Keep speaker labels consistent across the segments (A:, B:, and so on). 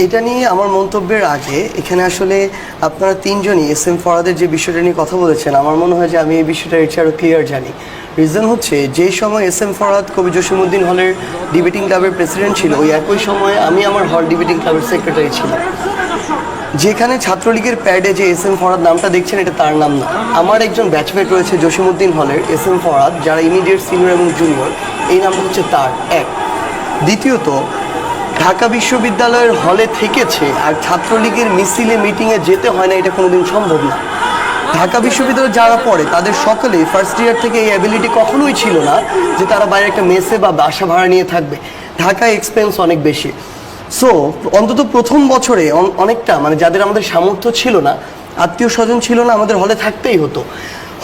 A: এটা নিয়ে আমার মন্তব্যের আগে এখানে আসলে আপনারা তিনজনই এস এম ফরহাদের যে বিষয়টা নিয়ে কথা বলেছেন, আমার মনে হয় যে আমি এই বিষয়টা এর চেয়ে আরও ক্লিয়ার জানি। রিজন হচ্ছে, যেই সময় এস এম ফরহাদ কবি জসিমউদ্দিন হলের ডিবেটিং ক্লাবের প্রেসিডেন্ট ছিল, ওই একই সময়ে আমি আমার হল ডিবেটিং ক্লাবের সেক্রেটারি ছিলাম। যেখানে ছাত্রলীগের প্যাডে যে এস এম ফরহাদ নামটা দেখছেন, এটা তার নাম না। আমার একজন ব্যাচমেট রয়েছে জসিমউদ্দিন হলের, এস এম ফরহাদ, যারা ইমিডিয়েট সিনিয়র এবং জুনিয়র, এই নামটা হচ্ছে তার। এক, দ্বিতীয়ত, ঢাকা বিশ্ববিদ্যালয়ের হলে থেকেছে আর ছাত্রলীগের মিছিলে মিটিংয়ে যেতে হয় না, এটা কোনোদিন সম্ভব না। ঢাকা বিশ্ববিদ্যালয়ে যারা পড়ে তাদের সকলেই ফার্স্ট ইয়ার থেকে এই অ্যাবিলিটি কখনোই ছিল না যে তারা বাইরে একটা মেসে বা বাসা ভাড়া নিয়ে থাকবে। ঢাকায় এক্সপেন্স অনেক বেশি। সো অন্তত প্রথম বছরে অনেকটা যাদের আমাদের সামর্থ্য ছিল না, আত্মীয় স্বজন ছিল না, আমাদের হলে থাকতেই হতো।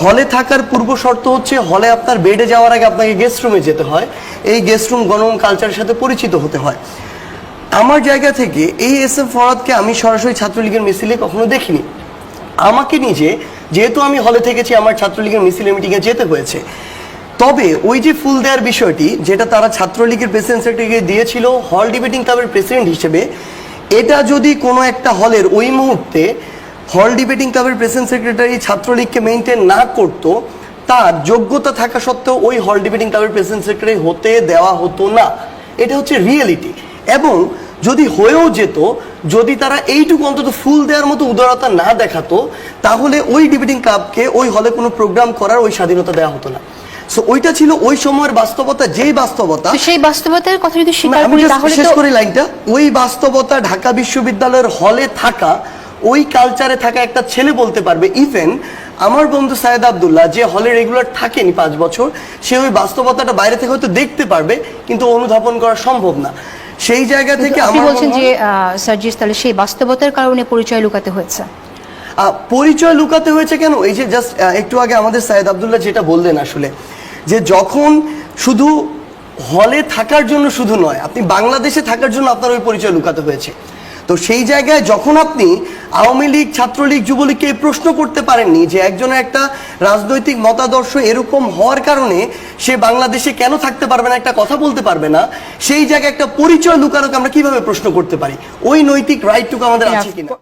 A: হলে থাকার পূর্ব শর্ত হচ্ছে, হলে আপনার বেডে যাওয়ার আগে আপনাকে গেস্ট রুমে যেতে হয়, এই গেস্ট রুম গণন কালচারের সাথে পরিচিত হতে হয়। আমার জায়গা থেকে এই এস এম ফরহাদকে আমি সরাসরি ছাত্রলীগের মিছিলে কখনো দেখিনি। আমাকে নিজে, যেহেতু আমি হলে থেকেছি, আমার ছাত্রলীগের মিছিলে মিটিংয়ে যেতে হয়েছে। তবে ওই যে ফুল দেওয়ার বিষয়টি, যেটা তারা ছাত্রলীগের প্রেসিডেন্ট সেক্রেটারিকে দিয়েছিল হল ডিবেটিং ক্লাবের প্রেসিডেন্ট হিসেবে, এটা যদি কোনো একটা হলের ওই মুহূর্তে হল ডিবেটিং ক্লাবের প্রেসিডেন্ট সেক্রেটারি ছাত্রলীগকে মেনটেন না করতো, তার যোগ্যতা থাকা সত্ত্বেও ওই হল ডিবেটিং ক্লাবের প্রেসিডেন্ট সেক্রেটারি হতে দেওয়া হতো না। এটা হচ্ছে রিয়েলিটি। এবং যদি হয়েও যেত, যদি তারা এইটুকু অন্তত ফুল দেওয়ার মতো উদারতা না দেখাতো, তাহলে ওই ডিবেটিং ক্লাবকে ওই হলে কোনো প্রোগ্রাম করার ওই স্বাধীনতা দেওয়া হতো না। সো ওইটা ছিল ওই সময়ের বাস্তবতা। যেই বাস্তবতা,
B: সেই বাস্তবতার কথা যদি স্বীকার করি, তাহলে
A: শেষ করে লাইনটা, ওই বাস্তবতা ঢাকা বিশ্ববিদ্যালয়ের হলে থাকা, ওই কালচারে থাকা একটা ছেলে বলতে পারবে। ইভেন আমার বন্ধু সায়েদ আব্দুল্লাহ, যে হলে রেগুলার থাকেনি 5 বছর, সে ওই বাস্তবতাটা বাইরে থেকে হয়তো দেখতে পারবে, কিন্তু অনুধাবন করা সম্ভব না। সেই জায়গা থেকে
B: আপনি বলছেন যে সার্জিস, তাহলে সেই বাস্তবতার কারণে পরিচয় লুকাতে হয়েছে।
A: পরিচয় লুকাতে হয়েছে কেন? এই যে জাস্ট একটু আগে আমাদের সায়েদ আব্দুল্লাহ যেটা বললেন, আসলে যে যখন শুধু হলে থাকার জন্য শুধু নয়, আপনি বাংলাদেশে থাকার জন্য আপনার ওই পরিচয় লুকাতে হয়েছে। তো সেই জায়গায় যখন আপনি আওয়ামী লীগ, ছাত্রলীগ, যুবলীগকে প্রশ্ন করতে পারেননি যে একজনের একটা রাজনৈতিক মতাদর্শ এরকম হওয়ার কারণে সে বাংলাদেশে কেন থাকতে পারবে না, একটা কথা বলতে পারবে না, সেই জায়গায় একটা পরিচয় লুকানোকে আমরা কিভাবে প্রশ্ন করতে পারি? ওই নৈতিক রাইটটুকু আমাদের আছে কিনা?